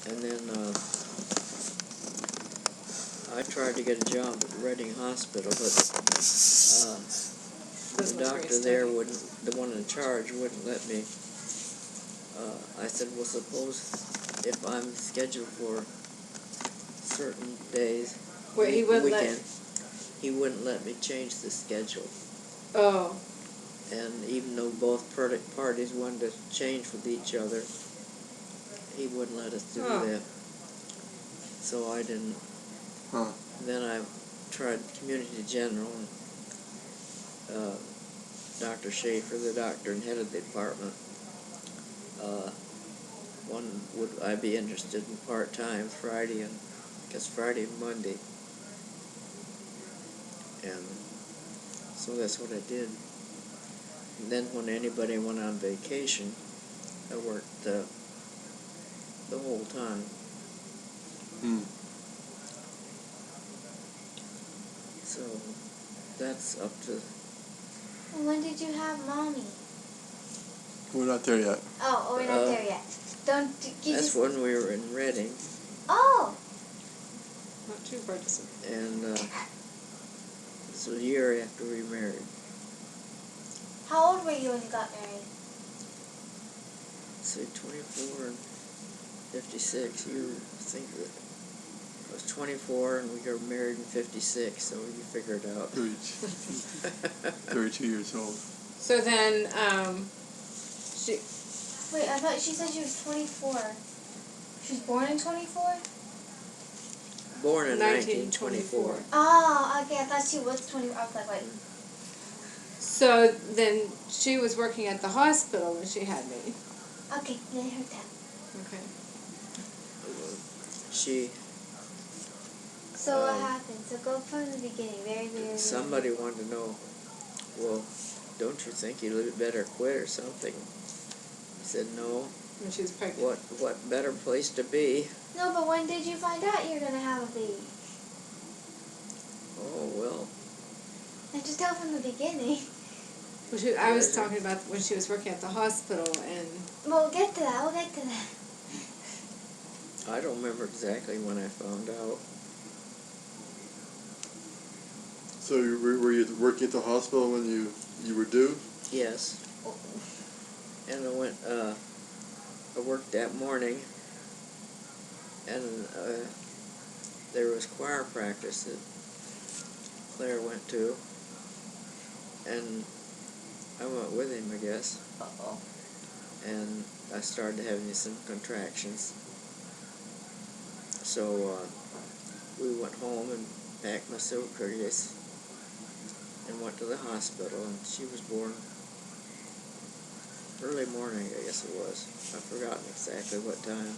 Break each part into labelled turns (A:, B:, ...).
A: And then I tried to get a job at Reading Hospital, but the doctor there wouldn't, the one in charge wouldn't let me. I said, well, suppose if I'm scheduled for certain days,
B: Wait, he wouldn't let.
A: He wouldn't let me change the schedule.
B: Oh.
A: And even though both parties wanted to change with each other, he wouldn't let us do that. So I didn't. Then I tried community general, and Dr. Shearer, the doctor and head of the department, would I be interested in part-time Friday, and because Friday and Monday. And so that's what I did. And then when anybody went on vacation, I worked the whole time. So that's up to.
C: When did you have Mommy?
D: We're not there yet.
C: Oh, we're not there yet.
A: That's when we were in Reading.
C: Oh.
B: Not too far distant.
A: And it's a year after we married.
C: How old were you when you got married?
A: Say 24 and 56. You think that I was 24 and we got married in 56, so you figure it out.
D: 32 years old.
B: So then, she.
C: Wait, I thought she said she was 24. She was born in 24?
A: Born in 1924.
C: Oh, okay. I thought she was 24. I was like, wait.
B: So then she was working at the hospital when she had me.
C: Okay, let her tell.
B: Okay.
C: So what happened? So go from the beginning, very, very.
A: Somebody wanted to know, well, don't you think you'd better quit or something? I said no.
B: When she was pregnant.
A: What better place to be?
C: No, but when did you find out you were gonna have a baby?
A: Oh well.
C: And just tell from the beginning.
B: Well, I was talking about when she was working at the hospital, and.
C: We'll get to that. We'll get to that.
A: I don't remember exactly when I found out.
D: So were you working at the hospital when you were due?
A: Yes.
C: Oh.
A: And I worked that morning, and there was choir practice that Claire went to, and I went with him, I guess.
C: Uh-oh.
A: And I started having some contractions. So we went home and packed my suitcase and went to the hospital, and she was born early morning, I guess it was. I've forgotten exactly what time.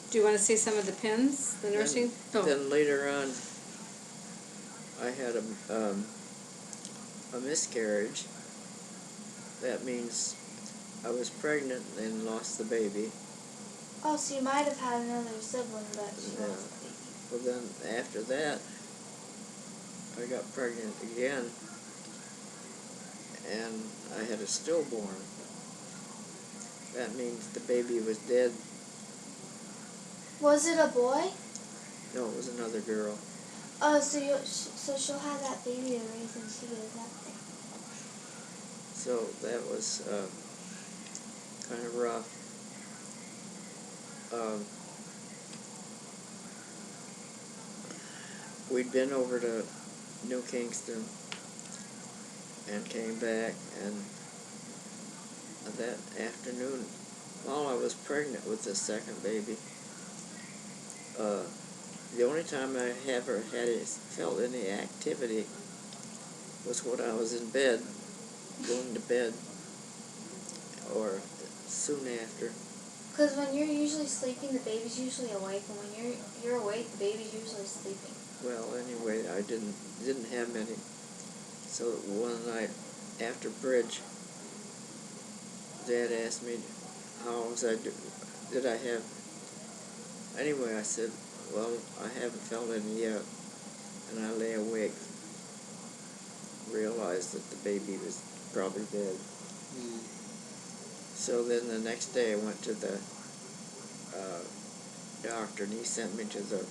B: Do you want to see some of the pins, the nursing?
A: Then later on, I had a miscarriage. That means I was pregnant and lost the baby.
C: Oh, so you might have had another sibling, but she lost the baby.
A: Well, then after that, I got pregnant again, and I had a stillborn. That means the baby was dead.
C: Was it a boy?
A: No, it was another girl.
C: Oh, so she'll have that baby to raise when she goes up there.
A: So that was kind of rough. We'd been over to New Kingston and came back, and that afternoon, while I was pregnant with the second baby, the only time I ever felt any activity was when I was in bed, going to bed, or soon after.
C: Because when you're usually sleeping, the baby's usually awake, and when you're awake, the baby's usually sleeping.
A: Well, anyway, I didn't have many. So one night after bridge, Dad asked me how was did I have. Anyway, I said, well, I haven't felt any yet. And I lay awake, realized that the baby was probably dead. So then the next day I went to the doctor, and he sent me to the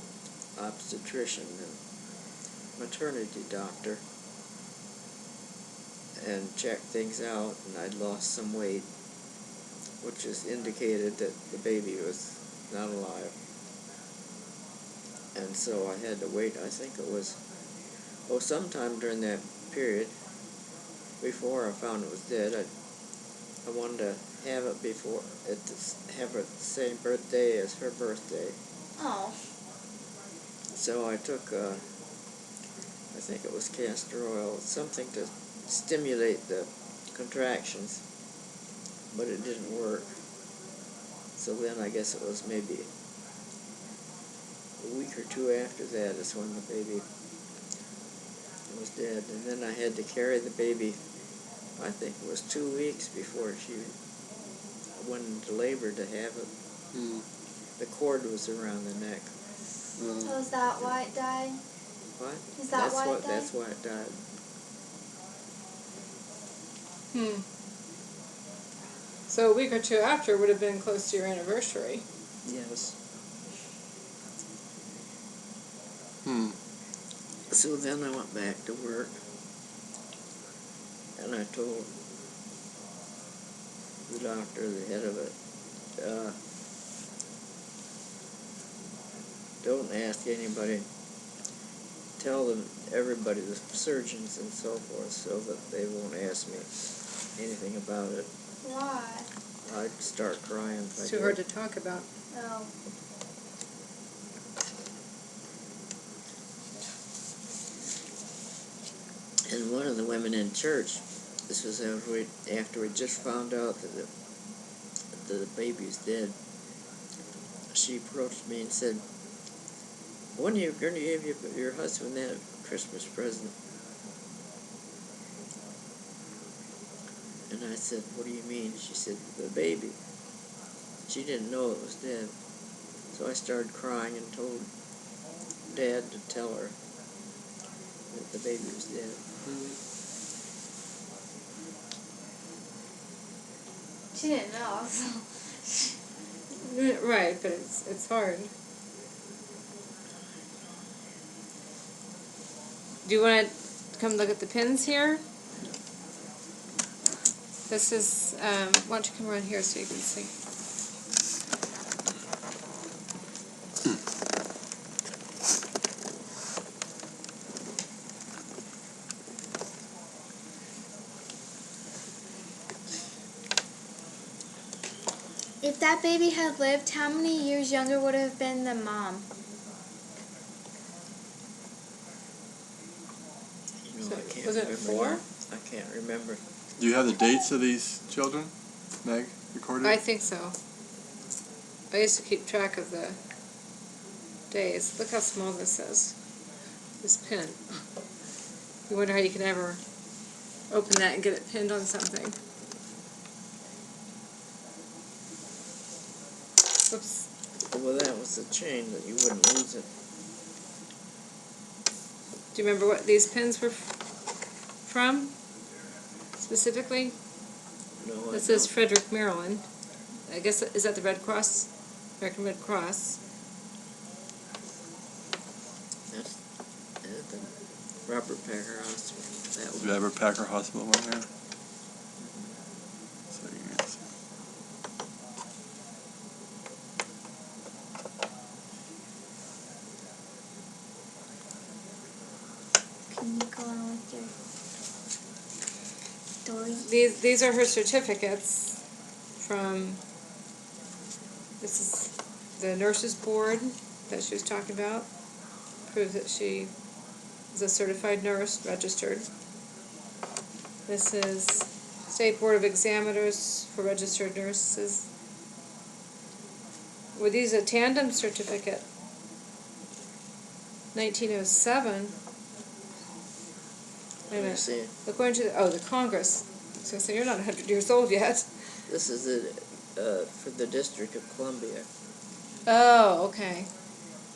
A: obstetrician and maternity doctor and checked things out, and I'd lost some weight, which is indicated that the baby was not alive. And so I had to wait. I think it was sometime during that period before I found it was dead. I wanted to have it have it the same birthday as her birthday.
C: Oh.
A: So I took I think it was castor oil, something to stimulate the contractions, but it didn't work. So then I guess it was maybe a week or two after that is when the baby was dead. And then I had to carry the baby, I think it was 2 weeks before she went into labor to have it. The cord was around the neck.
C: So is that why it died?
A: What?
C: Is that why it died?
A: That's why it died.
B: So a week or two after would have been close to your anniversary.
A: Yes. So then I went back to work, and I told the doctor, the head of it, don't ask anybody. Tell them, everybody, the surgeons and so forth, so that they won't ask me anything about it.
C: Why?
A: I'd start crying.
B: It's too hard to talk about.
C: Oh.
A: And one of the women in church, this was after we just found out that the baby was dead, she approached me and said, "When are you going to give your husband that Christmas present?" And I said, "What do you mean?" She said, "The baby." She didn't know it was dead. So I started crying and told Dad to tell her that the baby was dead.
C: She didn't know, so.
B: Right, but it's hard. Do you want to come look at the pins here? This is, why don't you come around here so you can see.
C: If that baby had lived, how many years younger would have been than Mom?
A: You know, I can't
B: Was it
A: remember
B: 4?
A: now. I can't remember.
D: Do you have the dates of these children, Meg, recorded?
B: I think so. I used to keep track of the days. Look how small this is. This pin. You wonder how you can ever open that and get it pinned on something. Whoops.
A: Well, that was the chain that you wouldn't lose it.
B: Do you remember what these pins were from? Specifically?
A: No,
B: This is Frederick, Maryland. I guess, is that the Red Cross? American Red Cross.
A: That's at the Robert Packer Hospital. That
D: Do you have a Packer Hospital one there? So you can see.
C: Can you go on with your story?
B: These are her certificates from, this is the nurses board that she was talking about. Proves that she is a certified nurse, registered. This is State Board of Examiners for registered nurses. Were these a tandem certificate? 1907. Wait a minute.
A: see.
B: According to the Congress. So you're not 100 years old yet.
A: This is for the District of Columbia.
B: Oh, okay.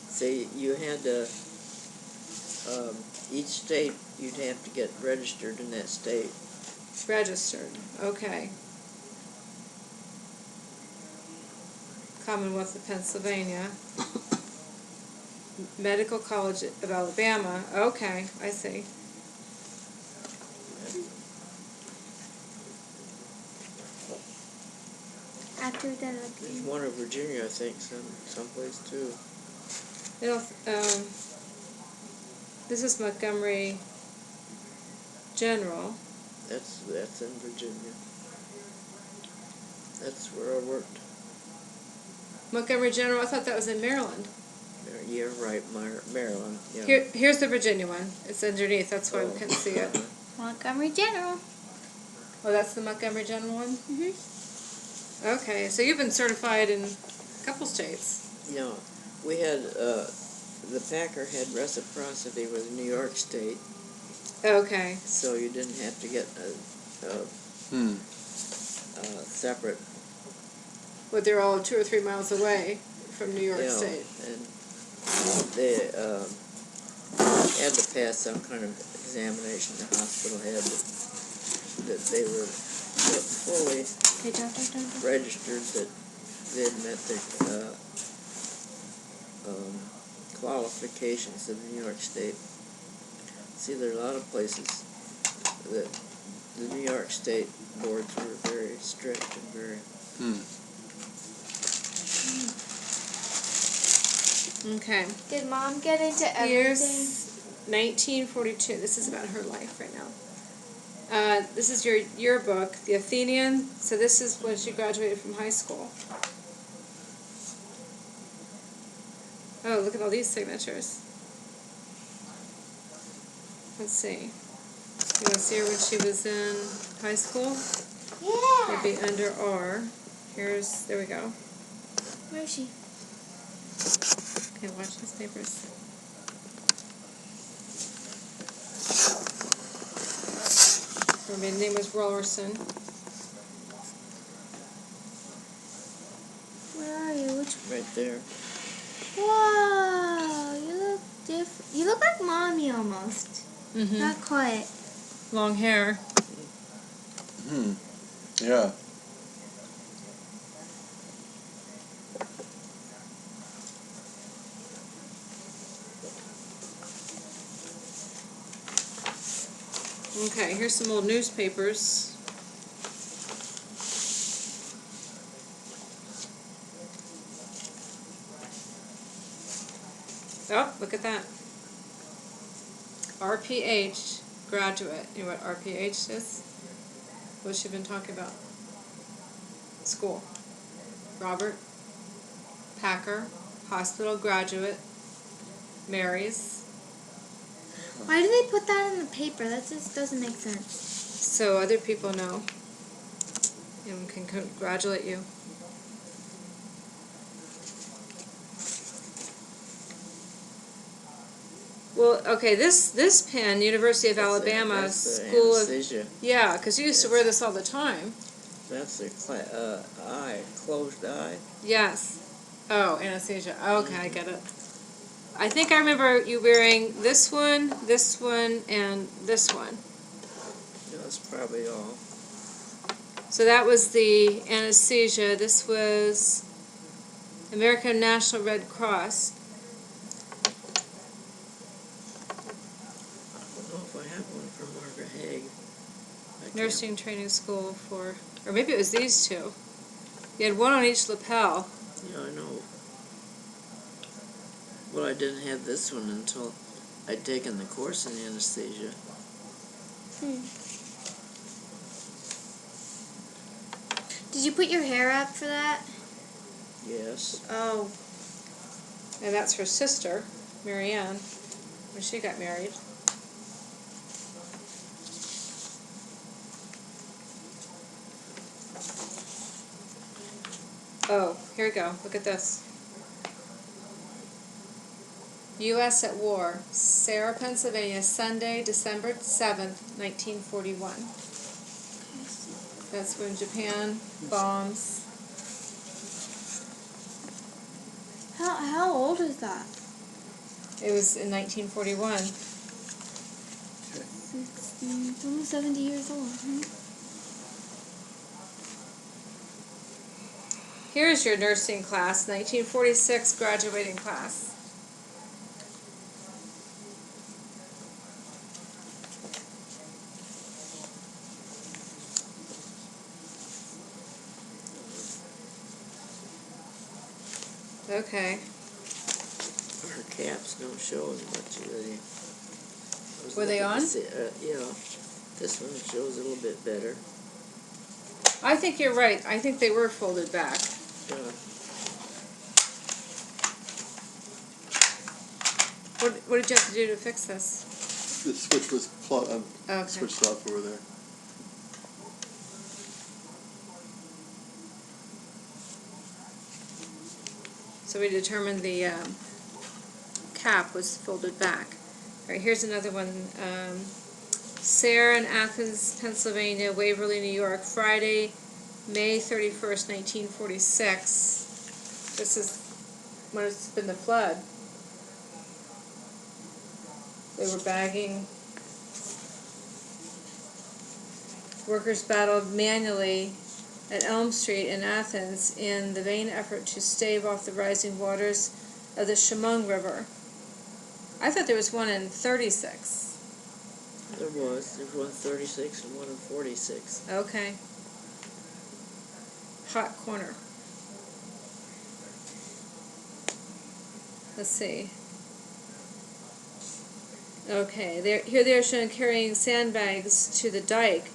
A: See, you had to, each state, you'd have to get registered in that state.
B: Registered. Okay. Commonwealth of Pennsylvania. Medical College of Alabama. Okay, I see.
C: After that,
A: There's one in Virginia, I think, someplace too.
B: This is Montgomery General.
A: That's in Virginia. That's where I worked.
B: Montgomery General, I thought that was in Maryland.
A: Yeah, right, Maryland. Yeah.
B: Here's the Virginia one. It's underneath, that's why we couldn't see it.
C: Montgomery General.
B: Oh, that's the Montgomery General one?
C: Mm-hmm.
B: Okay, so you've been certified in a couple states.
A: Yeah, we had, the Packer had reciprocity with New York State,
B: Okay.
A: so you didn't have to get separate.
B: But they're all 2 or 3 miles away from New York
A: Yeah,
B: State.
A: and they had to pass some kind of examination. The hospital had that they were fully registered, that they had met the qualifications of New York State. See, there are a lot of places that the New York State boards were very strict and very...
B: Okay.
C: Did Mom get into everything?
B: Here's 1942. This is about her life right now. This is your yearbook, the Athenian. So this is when she graduated from high school. Oh, look at all these signatures. Let's see. You want to see her when she was in high school?
C: Yeah.
B: Maybe under R. There we go.
C: Where is she?
B: Okay, watch these papers. Her maiden name was Rollerson.
C: Where are you? Which?
A: Right there.
C: Whoa! You look different. You look like Mommy almost.
B: Mm-hmm.
C: Not quite.
B: Long hair.
D: Yeah.
B: Okay, here's some old newspapers. Oh, look at that. RPH graduate. You know what RPH is? What's she been talking about? School. Robert Packer, hospital graduate, marries.
C: Why do they put that in the paper? That just doesn't make sense.
B: So other people know and can congratulate you. Well, okay, this pen, University of Alabama
A: That's the
B: School
A: anesthesia.
B: of... Yeah, because you used to wear this all the time.
A: That's the eye, closed eye.
B: Yes. Oh, anesthesia. Okay, I get it. I think I remember you wearing this one, and this one.
A: That's probably all.
B: So that was the anesthesia. This was American National Red Cross.
A: I don't know if I have one for Margaret Haig.
B: Nursing training school for, or maybe it was these two. You had one on each lapel.
A: Yeah, I know. Well, I didn't have this one until I'd taken the course in anesthesia.
C: Did you put your hair up for that?
A: Yes.
B: Oh. And that's her sister, Marianne, when she got married. Oh, here we go. Look at this. U.S. at War, Sarah, Pennsylvania, Sunday, December 7th, 1941. That's when Japan bombs.
C: How old is that?
B: It was in 1941.
C: 16, it's almost 70 years old, huh?
B: Here's your nursing class, 1946 graduating class. Okay.
A: Our caps don't show as much already.
B: Were they on?
A: Yeah. This one shows a little bit better.
B: I think you're right. I think they were folded back.
A: Yeah.
B: What did you have to do to fix this?
D: The switch was
B: Okay.
D: switched off over there.
B: So we determined the cap was folded back. All right, here's another one. Sarah in Athens, Pennsylvania, Waverly, New York, Friday, May 31st, 1946. This is when it's been the flood. They were bagging. Workers battled manually at Elm Street in Athens in the vain effort to stave off the rising waters of the Chemung River. I thought there was one in 36.
A: There was. There's one in 36 and one in 46.
B: Okay. Hot corner. Let's see. Okay, here they are shown carrying sandbags to the dike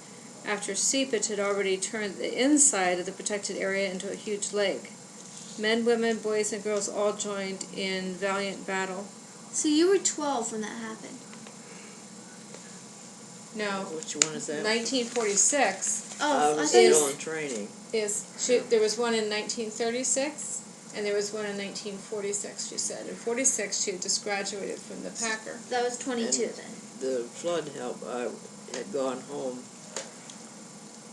B: after seepage had already turned the inside of the protected area into a huge lake. Men, women, boys, and girls all joined in valiant battle.
C: So you were 12 when that happened?
B: No.
A: Which one is that?
B: 1946.
C: Oh,
A: I
C: I
A: was
C: thought you
A: still in training.
B: There was one in 1936, and there was one in 1946, she said. In 46, she had just graduated from the Packer.
C: that was 22
A: And
C: then.
A: The flood help, I had gone home,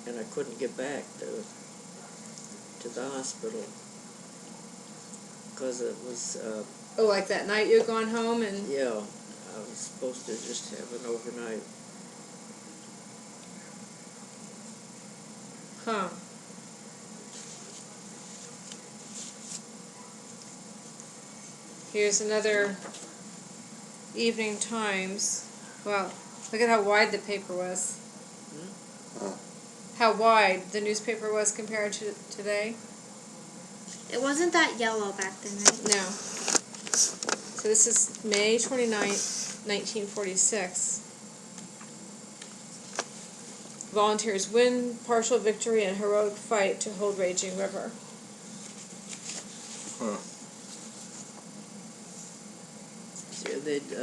A: and I couldn't get back to the hospital because it was,
B: Oh, like that night you had gone home and...
A: yeah, I was supposed to just have an overnight.
B: Huh. Here's another Evening Times. Wow, look at how wide the paper was. How wide the newspaper was compared to today.
C: It wasn't that yellow back then, right?
B: No. So this is May 29th, 1946. Volunteers win partial victory in heroic fight to hold raging river.
D: Huh.
A: See, they'd,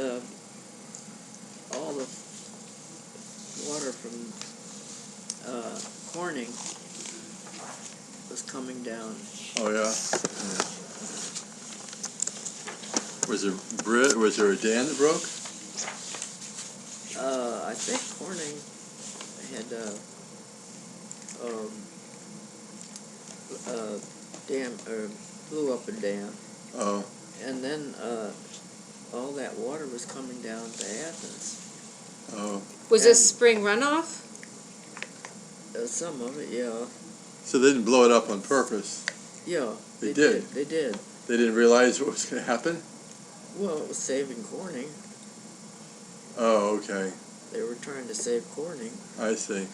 A: all the water from Corning was coming down.
D: Oh yeah. Was there a dam that broke?
A: I think Corning had dam blew up a dam.
D: Oh.
A: And then all that water was coming down to Athens.
D: Oh.
B: Was this spring runoff?
A: Some of it, yeah.
D: So they didn't blow it up on purpose.
A: Yeah.
D: They did.
A: They did.
D: They didn't realize what was going to happen?
A: Well, it was saving Corning.
D: Oh, okay.
A: They were trying to save Corning.
D: I see.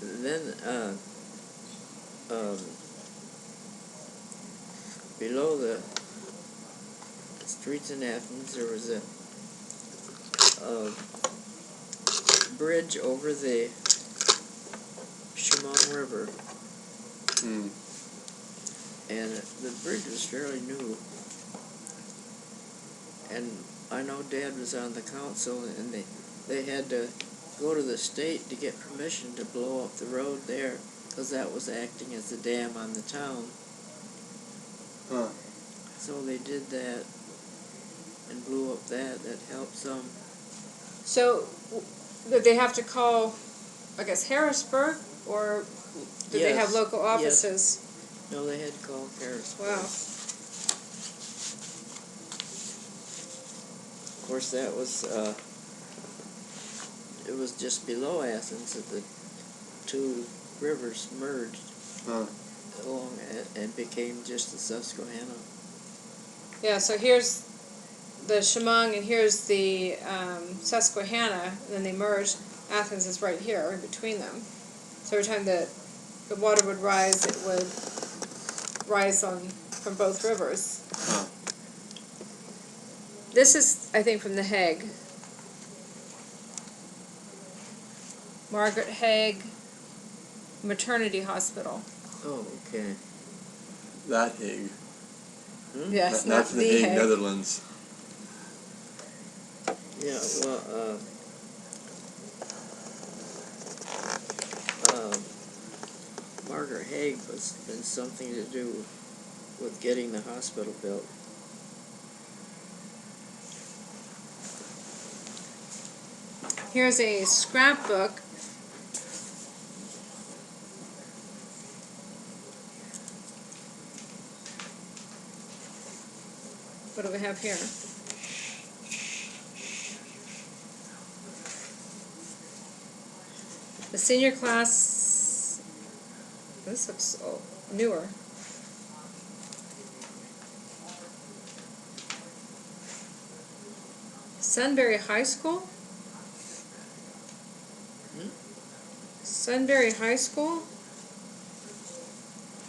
A: Then, below the streets in Athens, there was a bridge over the Chemung River.
D: Hmm.
A: And the bridge was fairly new. And I know Dad was on the council, and they had to go to the state to get permission to blow up the road there, because that was acting as a dam on the town.
D: Huh.
A: So they did that and blew up that. That helped some.
B: So, did they have to call, I guess, Harrisburg, or did they have local offices?
A: Yes. No, they had to call Harrisburg.
B: Wow.
A: Of course, that was, it was just below Athens that the two rivers merged.
D: Huh.
A: along and became just the Susquehanna.
B: Yeah, so here's the Chemung and here's the Susquehanna, and then they merged. Athens is right here in between them. So every time the water would rise, it would rise from both rivers.
D: Huh.
B: This is, I think, from the Hague. Margaret Hague Maternity Hospital.
A: Oh, okay.
D: That Hague.
B: Yes,
D: Not
B: not
D: from
B: the
D: the Hague,
B: Hague.
D: Netherlands.
A: Yeah, well, Margaret Hague was been something to do with getting the hospital built.
B: Here's a scrapbook. What do we have here? The senior class. This looks newer. Sunbury High School? Sunbury High School?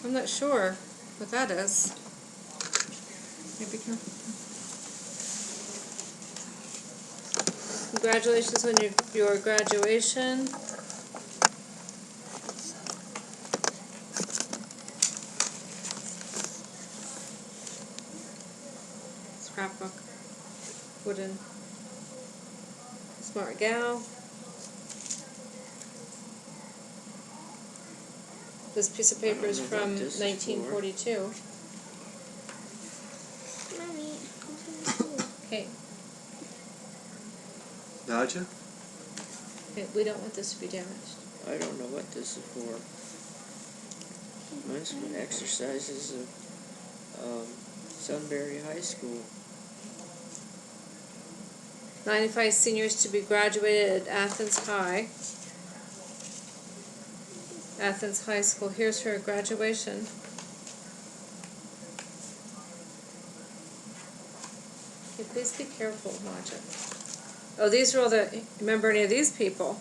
B: I'm not sure what that is. Maybe congratulations on your graduation. Scrapbook. Wooden. Smart gal. This piece of paper is from 1942.
C: Mommy, who's gonna do?
B: Okay.
D: Nadja?
B: We don't want this to be damaged.
A: I don't know what this is for. Mine's for exercises of Sunbury High School.
B: 95 seniors to be graduated at Athens High. Athens High School. Here's her graduation. Okay, please be careful, Nadja. Oh, these are all the, remember any of these people?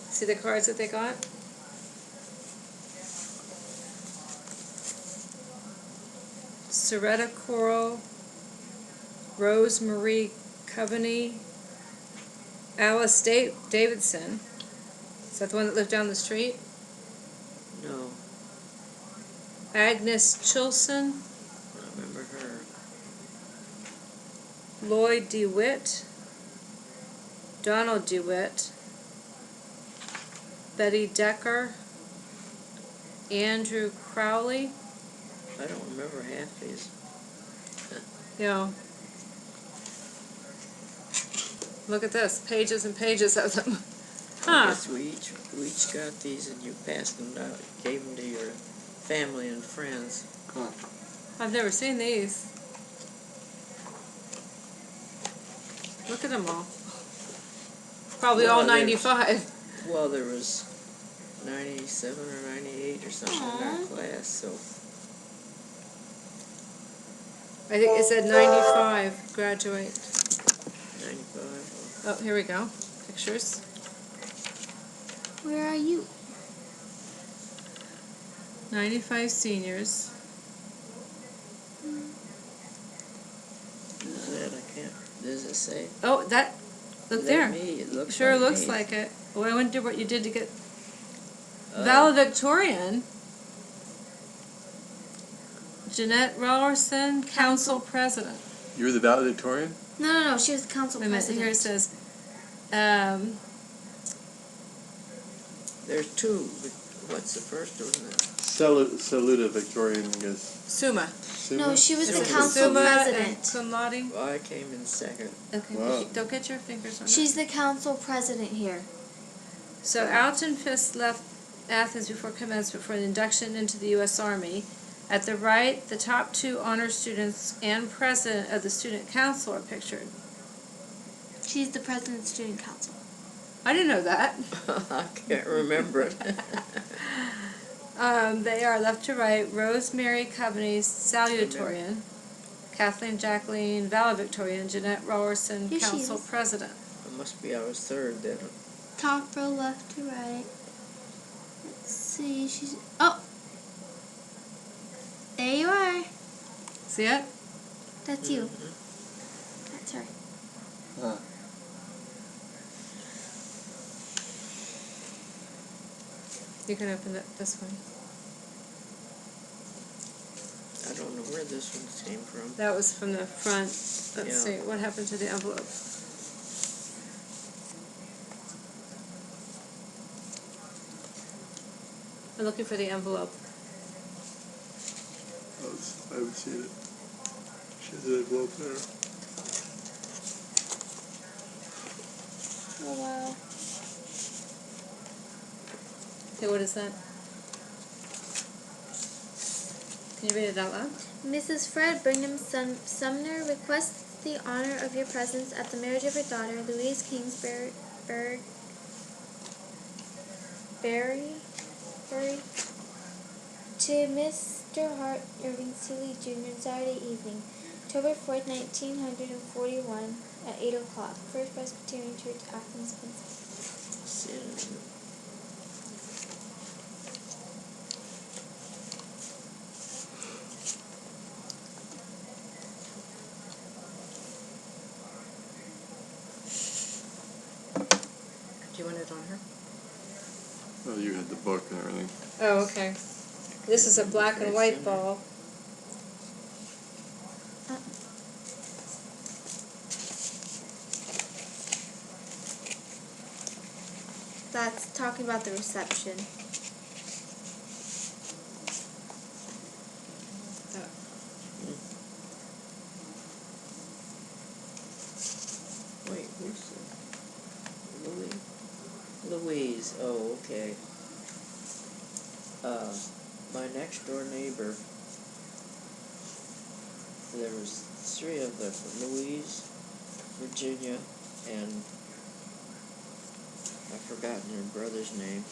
B: See the cards that they got? Soretta Coral, Rose Marie Coveney, Alice Davidson. Is that the one that lived down the street?
A: No,
B: Agnes Chilson,
A: I remember her.
B: Lloyd DeWitt, Donald DeWitt, Betty Decker, Andrew Crowley.
A: I don't remember half these.
B: Yeah. Look at this, pages and pages of them.
A: I
B: Huh.
A: guess we each got these and you passed them out, gave them to your family and friends.
D: Huh.
B: I've never seen these. Look at them all. Probably
A: Well,
B: all 95.
A: Well, there was 97 or 98 or something in our class, so
B: I think it said 95 graduate.
A: 95.
B: Oh, here we go. Pictures.
C: Where are you?
B: 95 seniors.
A: Is that I can't. Does it say?
B: Oh, that. Look
A: Is
B: there.
A: that me? It looks
B: Sure
A: like
B: looks
A: me.
B: like it. Well, I wonder what you did to get
A: Uh,
B: valedictorian. Jeannette Rollerson, council president.
D: You were the valedictorian?
C: No, she was the council
B: Wait a minute,
C: president.
B: here it says,
A: There's two. What's the first one?
D: Saluda Victorian, I guess.
B: Summa.
D: Summa?
C: No, she was the
A: Summa.
C: council
B: Summa and
C: president.
B: cum laude.
A: Well, I came in second.
B: Okay,
D: Wow.
B: don't get your fingers on
C: She's the council president here.
B: it. So Alton Fisk left Athens before commencement for an induction into the U.S. Army. At the right, the top two honor students and president of the student council are pictured.
C: She's the president of the student council.
B: I didn't know that.
A: I can't remember it.
B: They are left to right. Rosemary Coveney, salutatorian. Kathleen Jacqueline valedictorian. Jeannette Rowerson,
C: Here she
B: council
C: is.
B: president.
A: It must be I was third then.
C: Top row left to right. Let's see. She's. Oh! There you are.
B: See it?
C: That's you. That's her.
D: Huh.
B: You can open it this one.
A: I don't know where this one came from.
B: That was from the front. Let's
A: Yeah.
B: see. What happened to the envelope? I'm looking for the envelope.
D: I haven't seen it. She has an envelope there.
C: Oh, wow.
B: Okay, what is that? Can you read it out loud?
C: Mrs. Fred Brigham Sumner requests the honor of your presence at the marriage of her daughter, Louise Kingsbury, to Mr. Hart Irving Seeley Jr. Saturday evening, October 4th, 1941, at 8 o'clock. First Presbyterian Church, Athens, Pennsylvania.
B: Do you want it on her?
D: Oh, you had the book and everything.
B: Oh, okay. This is a black and white ball.
C: That's talking about the reception.
A: Wait, who's that? Louise. Oh, okay. My next door neighbor, there was three of them, Louise, Virginia, and I've forgotten her brother's name.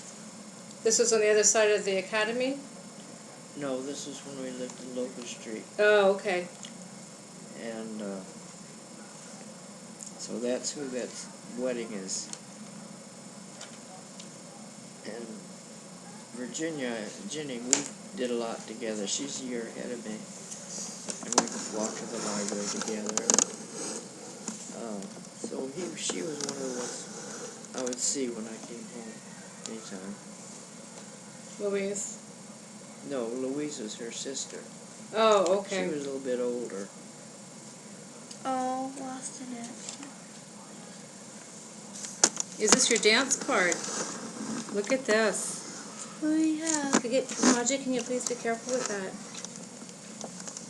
B: This was on the other side of the academy?
A: No, this is when we lived in Locust Street.
B: Oh, okay.
A: And so that's who that wedding is. And Jenny, we did a lot together. She's a year ahead of me. And we walked to the library together. So she was one of the ones I would see when I came home anytime.
B: Louise.
A: No, Louise was her sister.
B: Oh, okay.
A: She was a little bit older.
C: Oh, lost in action.
B: Is this your dance card? Look at this.
C: What do we have?
B: Maji, can you please be careful with that?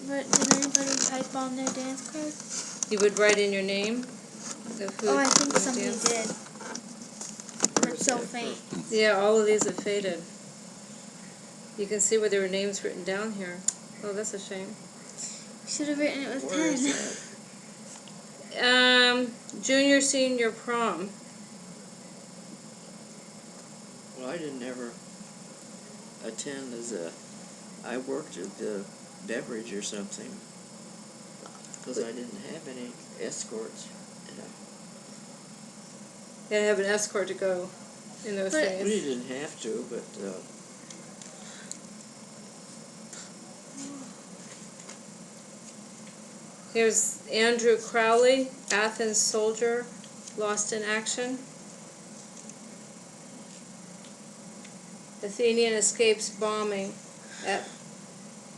C: What, did anybody type on their dance card?
B: You would write in your name?
C: Oh, I think somebody
B: dance?
C: did.
A: Where's
C: It's so
A: that
C: faint.
A: from?
B: Yeah, all of these have faded. You can see where there were names written down here. Oh, that's a shame.
C: Should have written it with
A: Where
C: pen.
A: is that?
B: Junior, senior prom.
A: Well, I didn't ever attend I worked at the beverage or something. Because I didn't have any escorts.
B: They had to have an escort to go in those
C: But-
B: days.
A: We didn't have to, but
B: Here's Andrew Crowley, Athens soldier, lost in action. Athenian escapes bombing at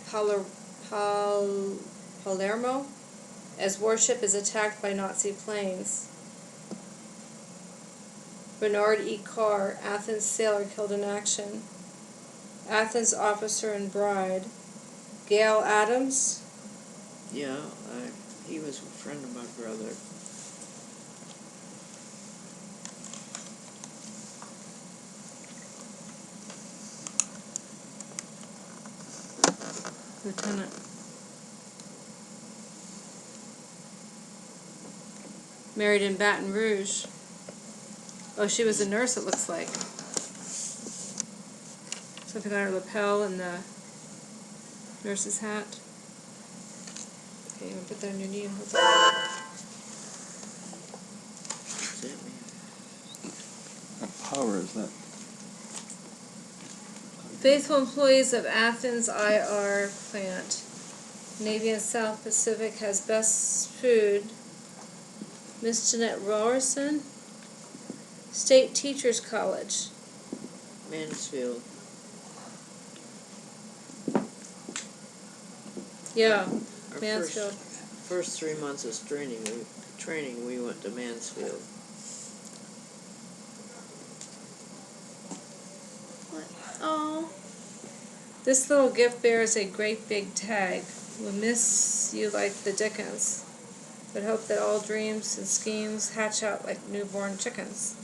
B: Palermo as warship is attacked by Nazi planes. Bernard E. Carr, Athens sailor killed in action. Athens officer and bride. Gail Adams.
A: yeah, he was a friend of my brother.
B: Lieutenant. Married in Baton Rouge. Oh, she was a nurse, it looks like. something on her lapel and the nurse's hat. Okay, I'm gonna put that on your knee and hold it.
A: What's that mean?
D: What power is that?
B: Faithful employees of Athens IR plant. Navy and South Pacific has best food. Miss Jeannette Rowerson. State Teachers College.
A: Mansfield.
B: Yeah,
A: Our
B: Mansfield.
A: First 3 months of training, we went to Mansfield.
C: What? Oh.
B: This little gift bears a great big tag. We'll miss you like the dickens, but hope that all dreams and schemes hatch out like newborn chickens.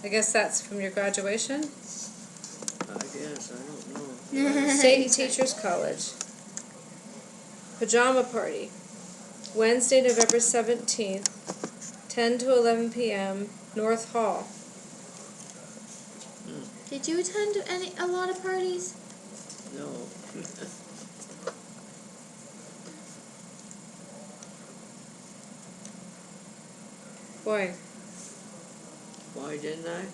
B: I guess that's from your graduation?
A: I guess, I don't know.
B: State Teachers College. Pajama Party. Wednesday, November 17th, 10 to 11 p.m., North Hall.
C: Did you attend a lot of parties?
A: No.
B: Boy.
A: Why didn't I?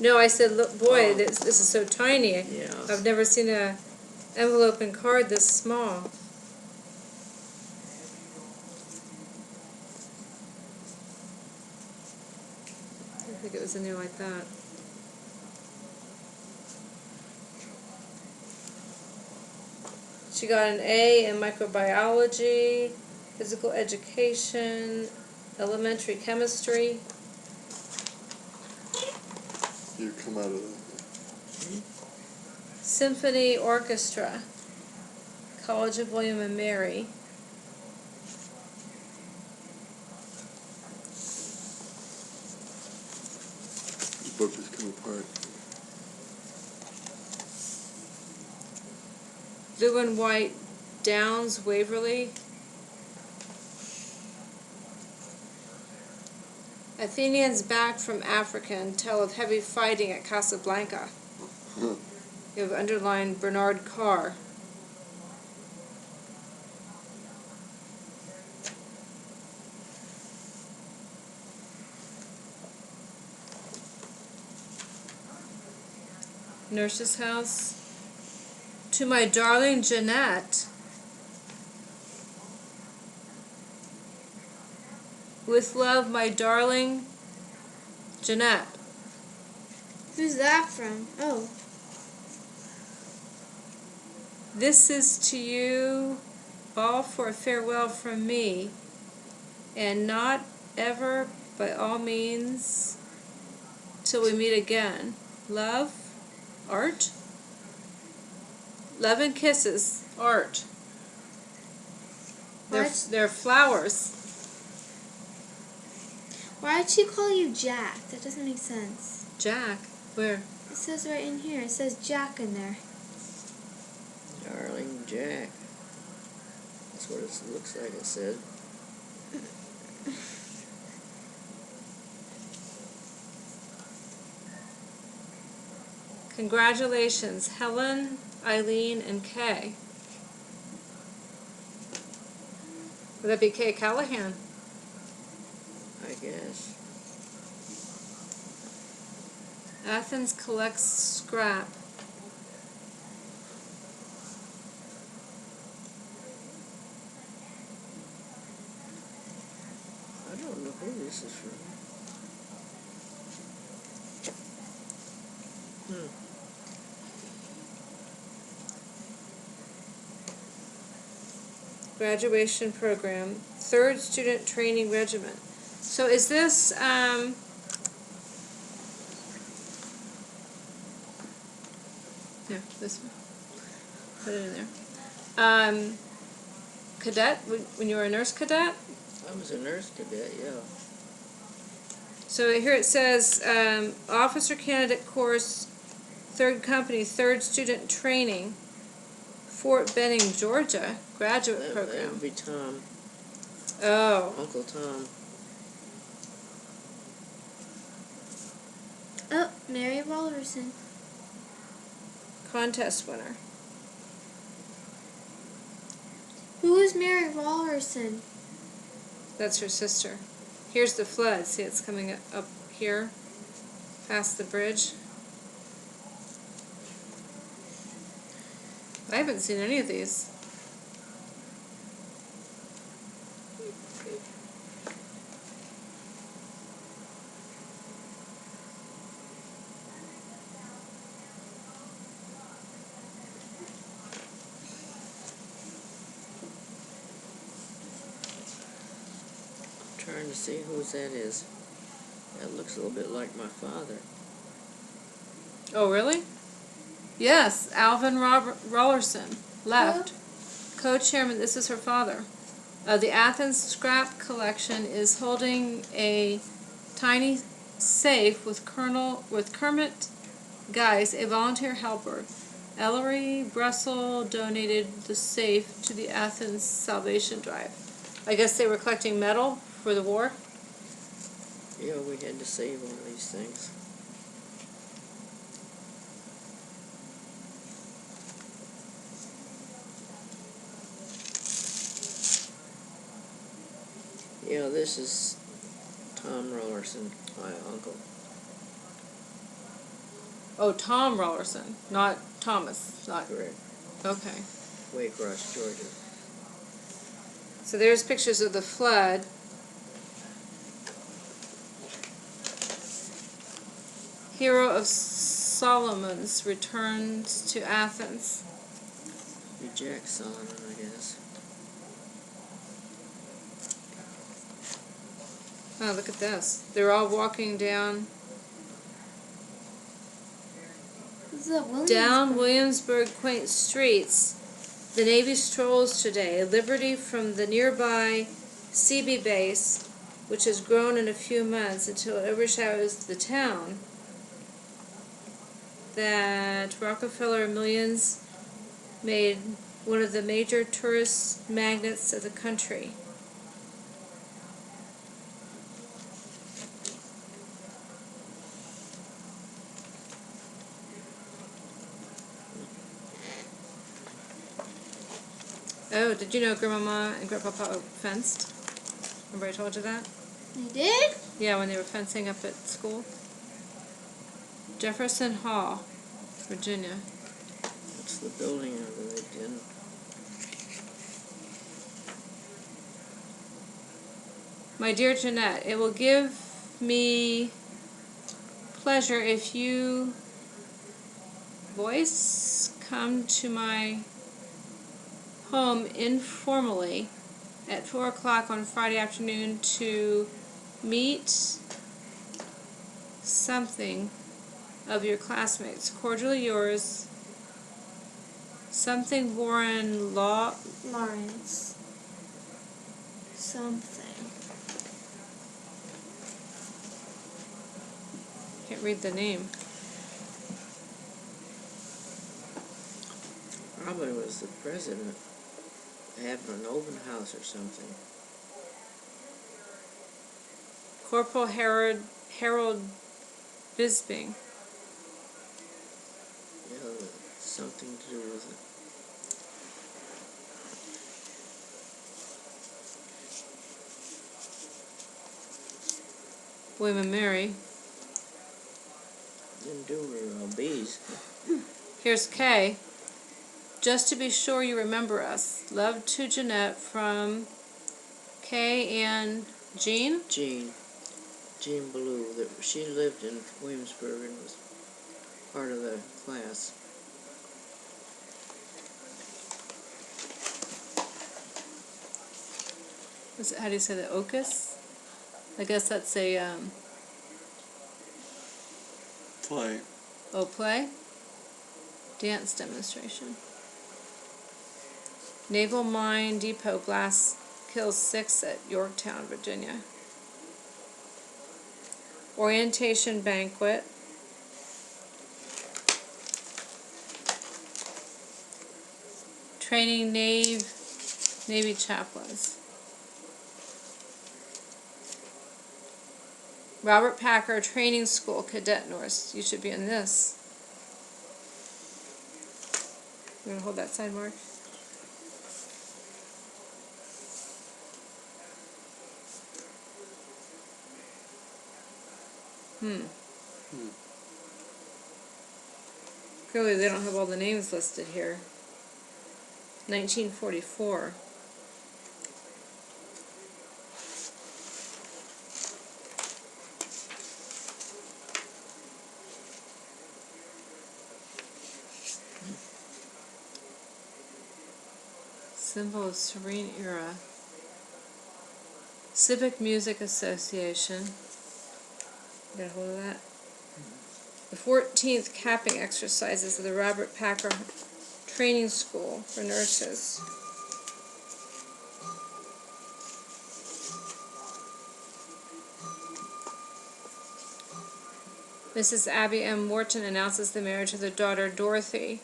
B: No, I said, look, boy,
A: Oh.
B: this is so tiny.
A: Yeah.
B: I've never seen a envelope and card this small. I think it was in there like that. She got an A in microbiology, physical education, elementary chemistry.
D: You come out of that.
B: Symphony Orchestra, College of William and Mary.
D: The book has come apart.
B: Blue and White Downs, Waverly. Athenians back from Africa and tell of heavy fighting at Casablanca. You have underlined Bernard Carr. Nurse's house. To my darling Jeannette. With love, my darling Jeannette.
C: Who's that from? Oh.
B: This is to you all for a farewell from me, and not ever, by all means, till we meet again. Love, Art. Love and kisses, Art. They're flowers.
C: Why'd she call you Jack? That doesn't make sense.
B: Jack, where?
C: It says right in here. It says Jack in there.
A: Darling Jack. That's what it looks like it said.
B: Congratulations, Helen, Eileen, and Kay. Would that be Kay Callahan?
A: I guess.
B: Athens collects scrap.
A: I don't know who this is from.
B: Graduation program, 3rd Student Training Regiment. So is this, here, this one. Put it in there. Cadet, when you were a nurse cadet?
A: I was a nurse cadet, yeah.
B: So here it says, Officer Candidate Course, 3rd Company, 3rd Student Training, Fort Benning, Georgia, graduate
A: That
B: program.
A: would be Tom.
B: Oh.
A: Uncle Tom.
C: Oh, Mary Wallerson.
B: Contest winner.
C: Who is Mary Wallerson?
B: That's her sister. Here's the flood. See, it's coming up here, past the bridge. I haven't seen any of these.
A: Trying to see whose that is. That looks a little bit like my father.
B: Oh, really? Yes, Alvin Rollerson left. Co-chairman, this is her father. The Athens Scrap Collection is holding a tiny safe with Kermit Geis, a volunteer helper. Ellery Brussel donated the safe to the Athens Salvation Drive. I guess they were collecting metal for the war.
A: Yeah, we had to save all these things. Yeah, this is Tom Rollerson, my uncle.
B: Oh, Tom Rollerson, not Thomas. Not
A: Correct.
B: okay.
A: Waycross, Georgia.
B: So there's pictures of the flood. Hero of Solomon's returns to Athens.
A: Be Jack Solomon, I guess.
B: Oh, look at this. They're all walking down Williamsburg quaint streets. The Navy strolls today. Liberty from the nearby CB base, which has grown in a few months until it overshadows the town that Rockefeller Millions made one of the major tourist magnets of the country. Oh, did you know Grandmama and Grandpapa fenced? Remember I told you that?
C: They did?
B: Yeah, when they were fencing up at school. Jefferson Hall, Virginia.
A: That's the building I lived in.
B: My dear Jeannette, it will give me pleasure if you boys come to my home informally at 4 o'clock on Friday afternoon to meet something of your classmates. Cordially yours, something Warren
C: Lawrence. Something.
B: Can't read the name.
A: Probably was the president having an open house or something.
B: Corporal Harold Bisbing.
A: Yeah, something to do with it.
B: William and Mary.
A: Didn't do very well. Bees.
B: Here's Kay. Just to be sure you remember us. Love to Jeannette from Kay and Jean.
A: Jean Ballou. She lived in Williamsburg and was part of the class.
B: How do you say that? Ocus? I guess that's a
D: Play.
B: play? Dance demonstration. Naval Mine Depot blast kills 6 at Yorktown, Virginia. Orientation banquet. Training Navy chaplains. Robert Packer Training School Cadet Nurse. You should be in this. You want to hold that side, Mark? Clearly they don't have all the names listed here. 1944. Symbol of Serene Era. Civic Music Association. Got a hold of that? The 14th capping exercises of the Robert Packer Training School for Nurses. Mrs. Abby M. Morton announces the marriage of their daughter Dorothy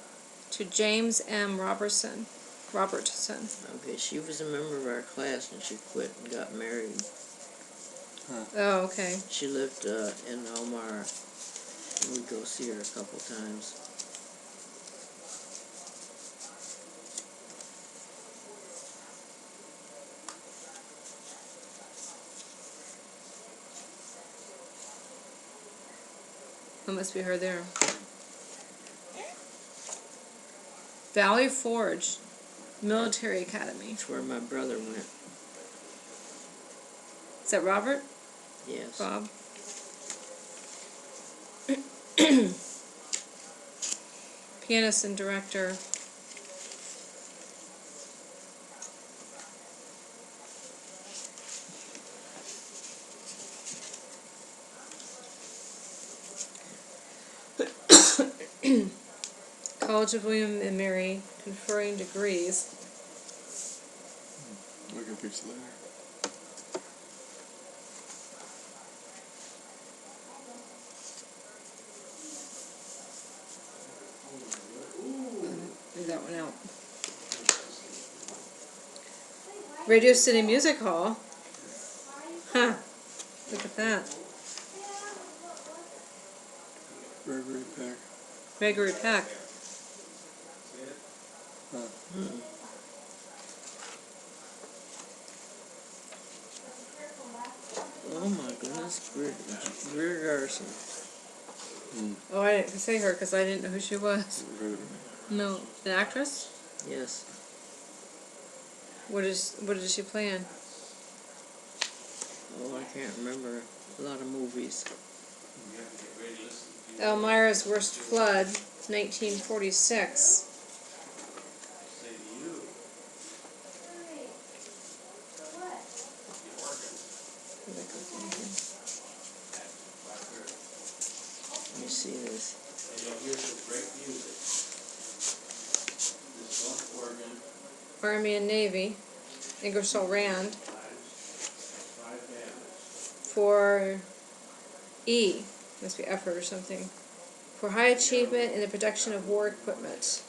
B: to James M. Robertson.
A: Okay, she was a member of our class and she quit and got married.
B: Oh, okay.
A: She lived in Elmira. We'd go see her a couple times.
B: That must be her there. Valley Forge Military Academy.
A: That's where my brother went.
B: Is that Robert?
A: Yes.
B: Bob? Pianist and director. College of William and Mary conferring degrees.
D: We can fix it later.
B: Leave that one out. Radio City Music Hall. Huh. Look at that. Gregory Peck.
A: Oh my goodness, Greer Garson.
B: Oh, I didn't say her because I didn't know who she was. No, an actress?
A: Yes.
B: What is she playing?
A: Oh, I can't remember. A lot of movies.
B: Elmira's Worst Flood, 1946.
A: Let me see this.
B: Army and Navy, Ingersoll Rand. For E, must be effort or something. For high achievement in the production of war equipment.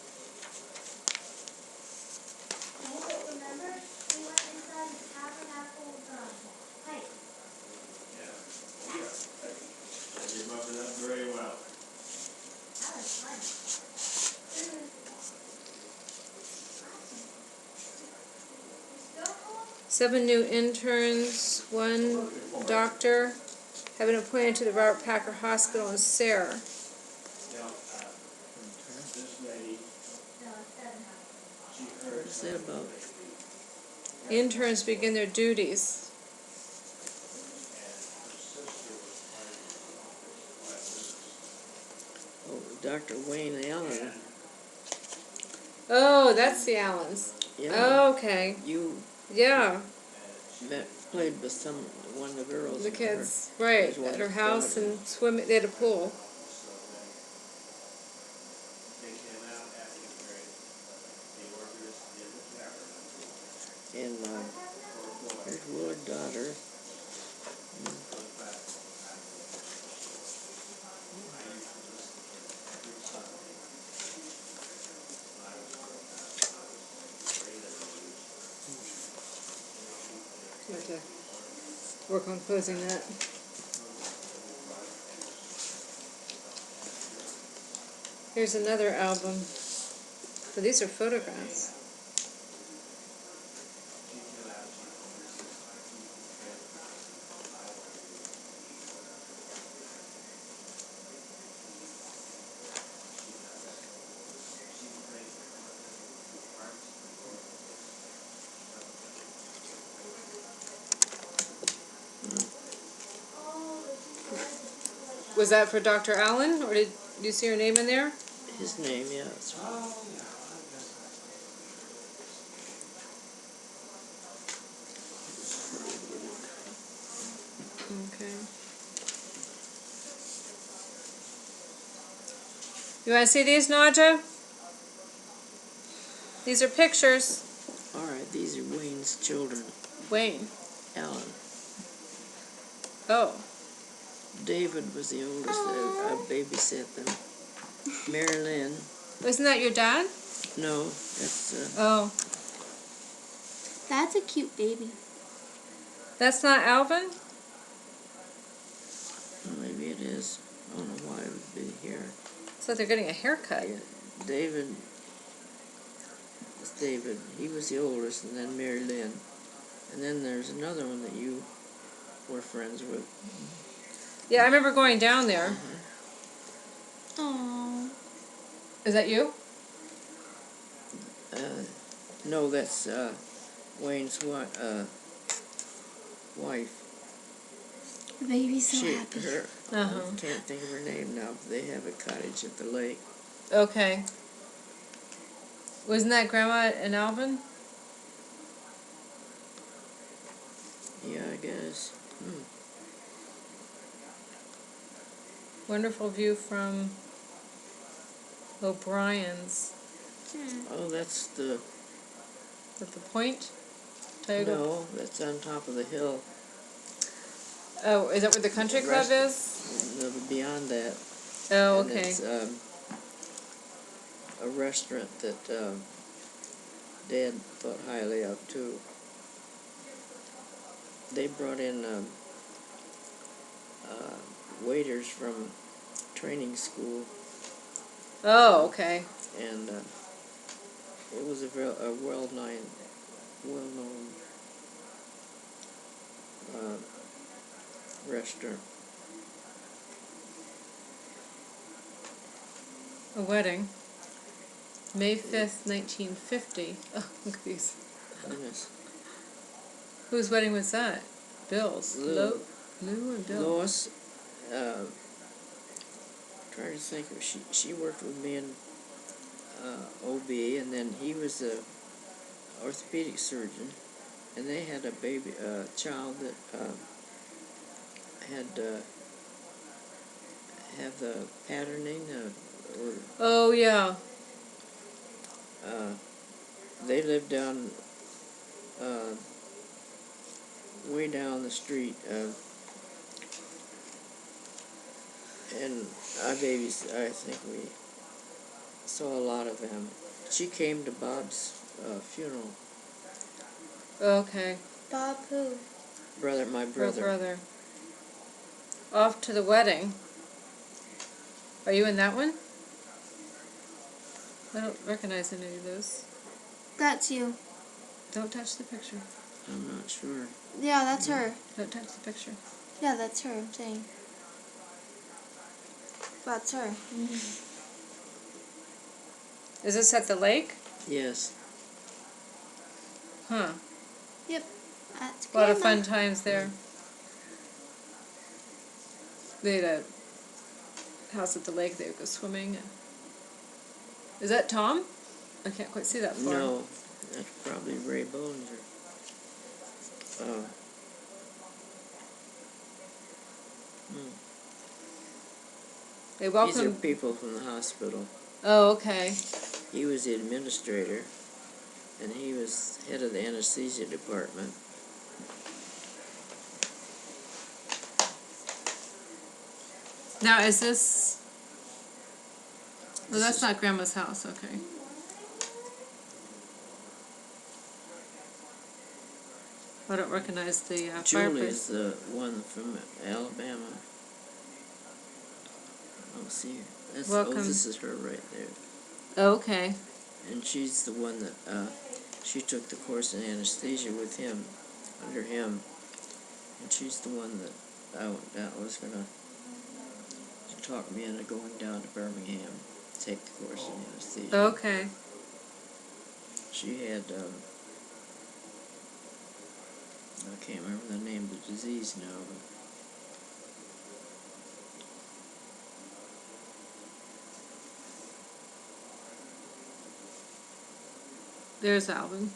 B: Seven new interns, one doctor, have been appointed to the Robert Packer Hospital in Shearer.
A: What is that about?
B: Interns begin their duties.
A: Oh, Dr. Wayne Allen.
B: Oh, that's the Allens.
A: Yeah.
B: Oh, okay.
A: You
B: Yeah.
A: played with one of the girls.
B: The kids, right, at her house and swimming. They had a pool.
A: And here's Willard daughter.
B: I'm going to work on closing that. Here's another album. But these are photographs. Was that for Dr. Allen, or did you see her name in there?
A: His name, yeah. That's right.
B: Okay. You want to see these, Nadja? These are pictures.
A: All right, these are Wayne's children.
B: Wayne.
A: Alan.
B: Oh.
A: David was the oldest. I babysat them. Mary Lynn.
B: Wasn't that your dad?
A: No, that's.
B: Oh.
C: That's a cute baby.
B: That's not Alvin?
A: Well, maybe it is. I don't know why it would be here.
B: So they're getting a haircut.
A: Yeah, David. It's David. He was the oldest, and then Mary Lynn. And then there's another one that you were friends with.
B: Yeah, I remember going down there.
C: Aww.
B: Is that you?
A: No, that's Wayne's wife.
C: The baby's so happy.
A: I can't think of her name now, but they have a cottage at the lake.
B: Okay. Wasn't that Grandma and Alvin?
A: Yeah, I guess.
B: Wonderful view from O'Brien's.
A: Oh, that's the...
B: At the point? Tioga?
A: No, that's on top of the hill.
B: Oh, is that where the country club is?
A: No, beyond that.
B: Oh,
A: And
B: okay.
A: it's a restaurant that Dad thought highly of, too. They brought in waiters from training school,
B: Oh, okay.
A: and it was a well-known restaurant.
B: A wedding. May 5th, 1950. Oh, look at these.
A: Goodness.
B: Whose wedding was that? Bill's.
A: Lou.
B: Lou and Bill.
A: Lois, trying to think of, she worked with me in OB, and then he was a orthopedic surgeon, and they had a baby, child that had have the patterning,
B: Oh, yeah.
A: they lived down way down the street, and I think we saw a lot of them. She came to Bob's funeral.
B: Okay.
C: Bob who?
A: My brother.
B: Brother. Off to the wedding. Are you in that one? I don't recognize any of those.
C: That's you.
B: Don't touch the picture.
A: I'm not sure.
C: Yeah, that's her.
B: Don't touch the picture.
C: Yeah, that's her, I'm saying. That's her.
B: Is this at the lake?
A: Yes.
B: Huh.
C: Yep. That's
B: A lot of
C: Grandma.
B: fun times there. They had a house at the lake. They would go swimming. Is that Tom? I can't quite see that far.
A: No, that's probably Ray Bollinger.
B: They
A: These are
B: welcome.
A: people from the hospital.
B: Oh, okay.
A: He was the administrator, and he was head of the anesthesia department.
B: Now, is this... Well, that's not Grandma's house, okay. I don't recognize the
A: Julie
B: fireplace.
A: is the one from Alabama. I don't see her.
B: Welcome.
A: Oh, this is her right there.
B: Oh, okay.
A: And she's the one that, she took the course in anesthesia with him, under him. And she's the one that was going to talk me into going down to Birmingham, take the course in anesthesia.
B: Okay.
A: She had, I can't remember the name of the disease now, but
B: There's Alvin.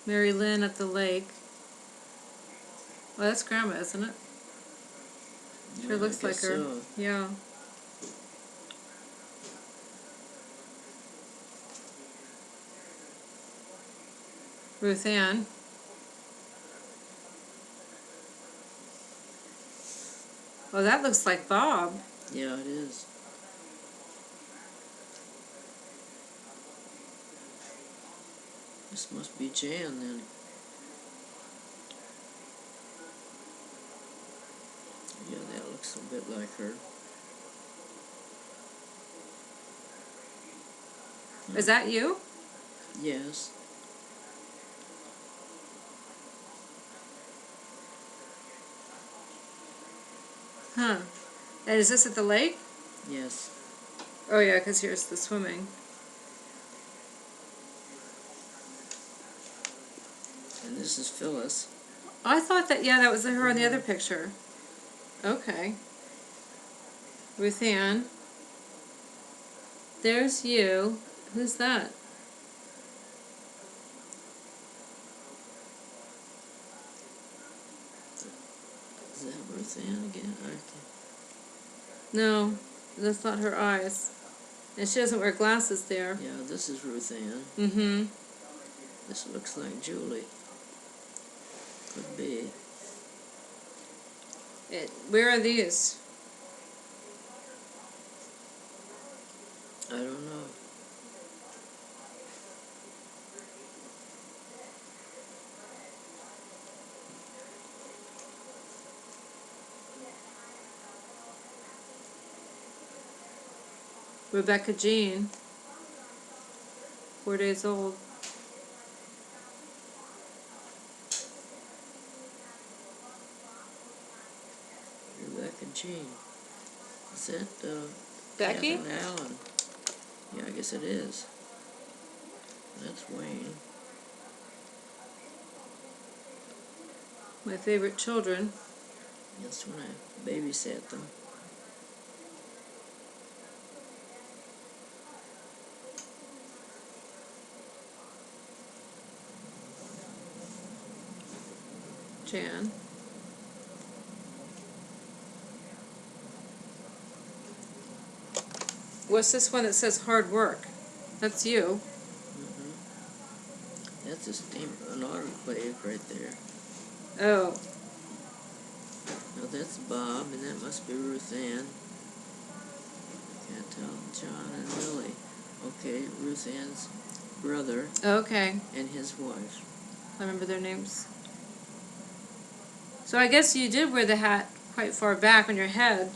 B: Mary Lynn at the lake. Well, that's Grandma, isn't it? Sure
A: yeah,
B: looks
A: I
B: like
A: guess
B: her.
A: so.
B: Yeah. Ruth Ann. Oh, that looks like Bob.
A: Yeah, it is. This must be Jan then. Yeah, that looks a bit like her.
B: Is that you?
A: Yes.
B: Huh. And is this at the lake?
A: Yes.
B: Oh, yeah, because here's the swimming.
A: And this is Phyllis.
B: I thought that, yeah, that was her on the other picture. Okay. Ruth Ann. There's you. Who's that?
A: Is that Ruth Ann again?
B: No, that's not her eyes. And she doesn't wear glasses there.
A: Yeah, this is Ruth Ann.
B: Mm-hmm.
A: This looks like Julie. Could be.
B: Where are these?
A: I don't know.
B: Rebecca Jean. 4 days old.
A: Rebecca Jean. Is that,
B: Becky?
A: Catherine Allen? Yeah, I guess it is. That's Wayne.
B: My favorite children.
A: That's when I babysat them.
B: Jan. What's this one that says hard work? That's you.
A: Mm-hmm. That's a steam, an autoclave right there.
B: Oh.
A: Now that's Bob, and that must be Ruth Ann. Can't tell. John and Millie. Okay, Ruth Ann's brother
B: Okay.
A: and his wife.
B: I remember their names. So I guess you did wear the hat quite far back on your head.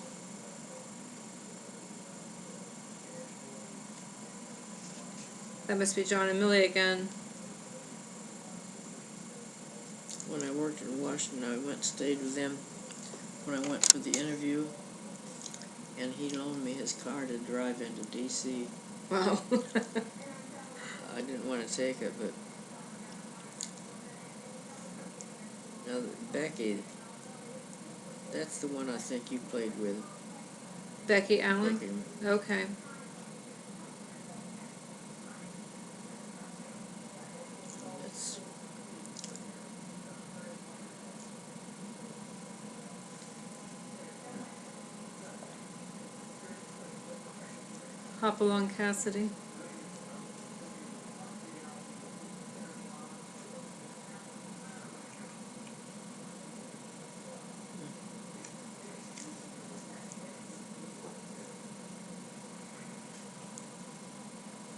B: That must be John and Millie again.
A: When I worked in Washington, I went and stayed with them when I went for the interview, and he loaned me his car to drive into D.C.
B: Wow.
A: I didn't want to take it, but now Becky, that's the one I think you played with.
B: Becky Allen?
A: Becky.
B: Okay.
A: That's
B: Hopalong Cassidy.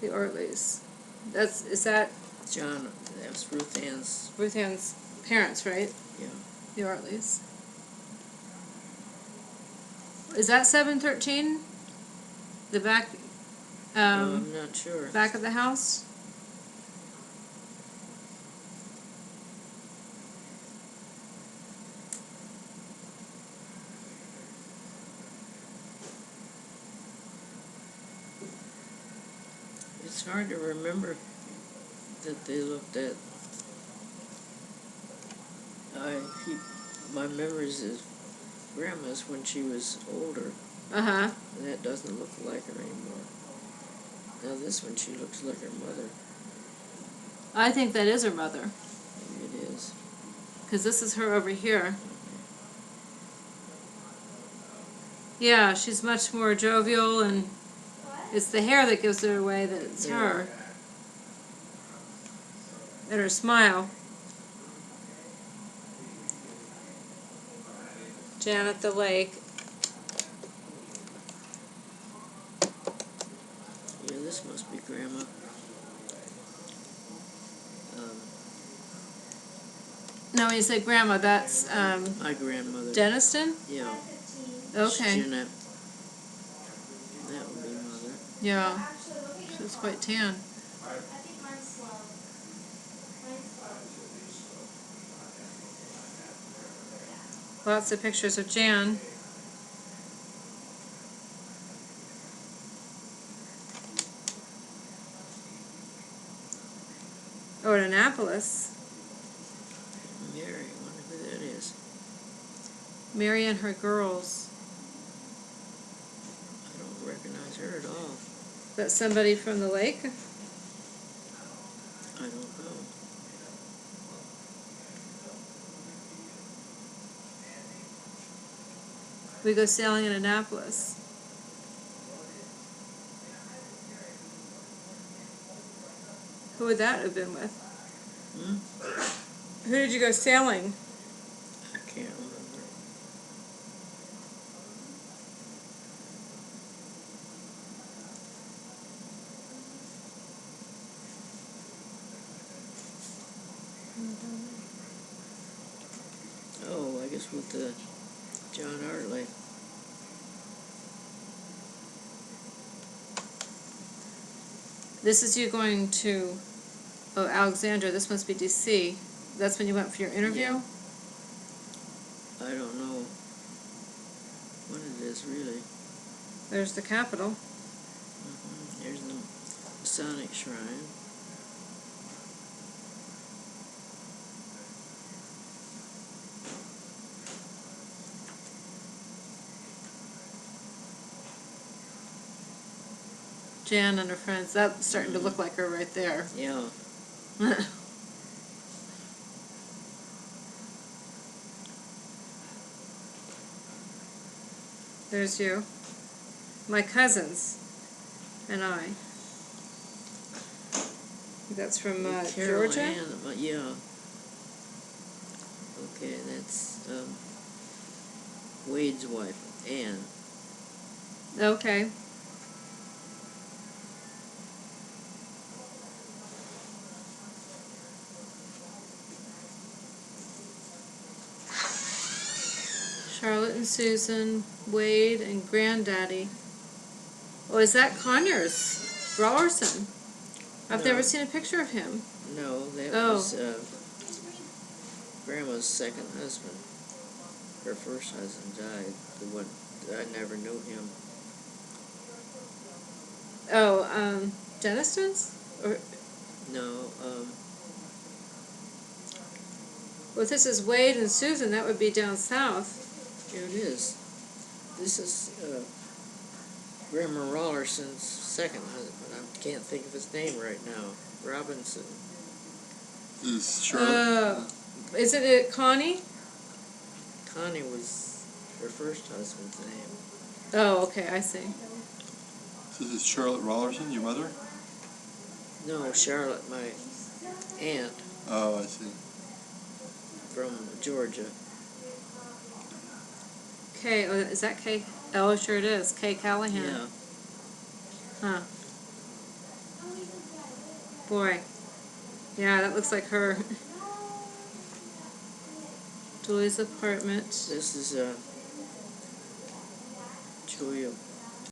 B: The Ortleys. Is that
A: John. That's Ruth Ann's.
B: Ruth Ann's parents, right?
A: Yeah.
B: The Ortleys. Is that 713? The back,
A: I'm not sure.
B: back of the house?
A: It's hard to remember that they looked at. My memories is Grandma's when she was older.
B: Uh-huh.
A: And that doesn't look like her anymore. Now this one, she looks like her mother.
B: I think that is her mother.
A: Maybe it is.
B: Because this is her over here. Yeah, she's much more jovial, and it's the hair that gives it away that it's her. And her smile. Janet the Lake.
A: Yeah, this must be Grandma.
B: No, when you say grandma, that's
A: My grandmother.
B: Deniston?
A: Yeah.
B: Okay.
A: Jeannette. That would be Mother.
B: Yeah. She was quite tan. Lots of pictures of Jan. Oh, at Annapolis.
A: Mary, I wonder who that is.
B: Mary and her girls.
A: I don't recognize her at all.
B: Is that somebody from the lake?
A: I don't know.
B: We go sailing in Annapolis. Who would that have been with? Who did you go sailing?
A: I can't remember. Oh, I guess with John Hartley.
B: This is you going to, oh, Alexandria. This must be D.C. That's when you went for your interview?
A: Yeah. I don't know what it is, really.
B: There's the Capitol.
A: There's the Masonic Shrine.
B: Jan and her friends. That's starting to look like her right there.
A: Yeah.
B: There's you. My cousins and I. That's from
A: Carol
B: Georgia?
A: Ann, yeah. Okay, that's Wade's wife, Ann.
B: Okay. Charlotte and Susan, Wade and Granddaddy. Oh, is that Conyers? Rawlerson. I've never seen a picture of him.
A: No, that was Grandma's second husband. Her first husband died. The one I never knew him.
B: Oh, Deniston's? Or
A: No,
B: well, if this is Wade and Susan, that would be down south.
A: here it is. This is Grandma Rawlerson's second husband. I can't think of his name right now. Robinson.
D: Is Charlotte?
B: Isn't it Connie?
A: Connie was her first husband's name.
B: Oh, okay, I see.
D: This is Charlotte Rawlerson, your mother?
A: No, Charlotte, my aunt
D: Oh, I see.
A: from Georgia.
B: Kay, oh, is that Kay? Oh, sure it is. Kay Callahan.
A: Yeah.
B: Huh. Boy. Yeah, that looks like her. Julie's apartment.
A: This is Who are you?